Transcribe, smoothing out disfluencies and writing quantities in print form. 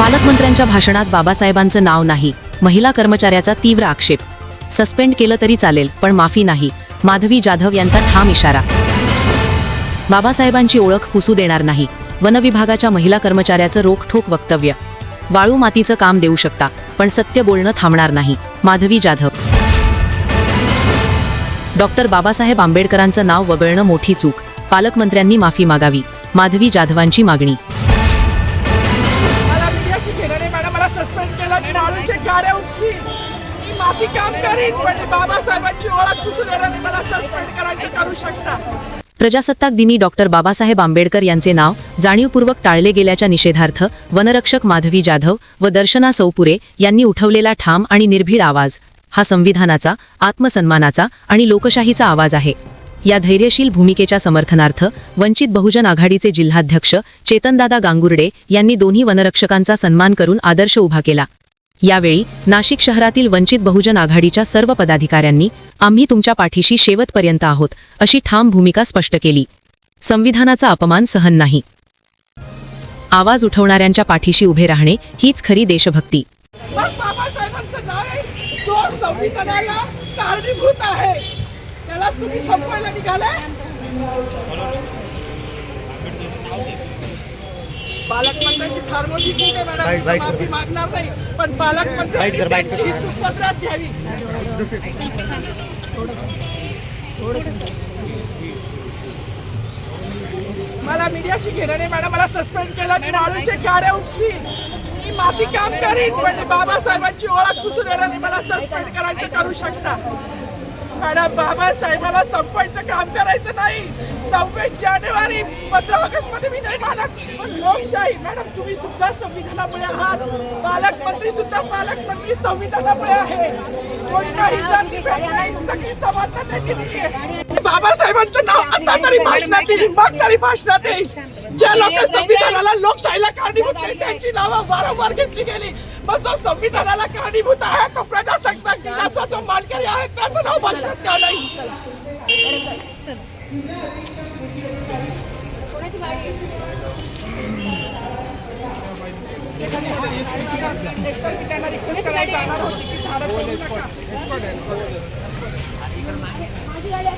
पालकमंत्र्यांच्या भाषणात बाबासाहेबांचं नाव नाही, महिला कर्मचाऱ्याचा तीव्र आक्षेप. सस्पेंड केलं तरी चालेल पण माफी नाही, माधवी जाधव यांचा ठाम इशारा. बाबासाहेबांची ओळख पुसू देणार नाही, वनविभागाच्या महिला कर्मचाऱ्याचं रोखठोक वक्तव्य. वाळू मातीचं काम देऊ शकता पण सत्य बोलणं थांबणार नाही, माधवी जाधव. डॉक्टर बाबासाहेब आंबेडकरांचं नाव वगळणं मोठी चूक, पालकमंत्र्यांनी माफी मागावी, माधवी जाधवांची मागणी. मला सस्पेंड केलं, मी नाळूचे गाड्या उपसी, मी माफी काम करीन पण बाबासाहेबांची ओळख पुसू देणार नाही, मला सस्पेंड करायचं करू शकता. प्रजासत्ताक दिनी डॉक्टर बाबासाहेब आंबेडकर यांचे नाव जाणीवपूर्वक टाळले गेल्याच्या निषेधार्थ वनरक्षक माधवी जाधव व दर्शना सौपुरे यांनी उठवलेला ठाम आणि निर्भीड आवाज हा संविधानाचा, आत्मसन्मानाचा आणि लोकशाहीचा आवाज आहे. या धैर्यशील भूमिकेच्या समर्थनार्थ वंचित बहुजन आघाडीचे जिल्हाध्यक्ष चेतनदादा गांगुर्डे यांनी दोन्ही वनरक्षकांचा सन्मान करून आदर्श उभा केला. यावेळी नाशिक शहरातील वंचित बहुजन आघाडीच्या सर्व पदाधिकाऱ्यांनी आम्ही तुमच्या पाठीशी शेवटपर्यंत आहोत अशी ठाम भूमिका स्पष्ट केली. संविधानाचा अपमान सहन नाही. आवाज उठवणाऱ्यांच्या पाठीशी उभे राहणे हीच खरी देशभक्ती. बाबासाहेबांचं नाव आहे, तो संविधानाला कारणीभूत आहे, त्याला तुम्ही संपवायला निघालाय. पालकमंत्र्यांची फार मोठी चूक आहे मॅडम, माफी मागणार नाही पण पालकमंत्र्यांची चूक पदरात घ्यावी. मला मीडियाशी घेणं नाही मॅडम, मला सस्पेंड केलं, मी नाळूचे गाड्या उपसी, मी माफी काम करीन पण बाबासाहेबांची ओळख पुसू देणार नाही, मला सस्पेंड करायचं करू शकता. मॅडम बाबासाहेबाला संपवायचं काम करायचं नाही. 26 जानेवारी 15 ऑगस्ट मध्ये मी नाही मानत पण लोकशाही. मॅडम तुम्ही सुद्धा संविधानामुळे आहात, पालकमंत्री सुद्धा पालकमंत्री संविधानामुळे आहे. कोणताही जातीभेद नाही, सगळी समानता त्यांनी दिली आहे. बाबासाहेबांचं नाव आता तरी भाषणात येईल, मग तरी भाषणात येईल. ज्या लोक संविधानाला, लोकशाहीला कारणीभूत नाही त्यांची नावं वारंवार घेतली गेली, पण जो संविधानाला कारणीभूत आहे, तो प्रजासत्ताक दिनाचा जो मानकरी आहे त्याचं नाव भाषणात का नाही. माझी गाडी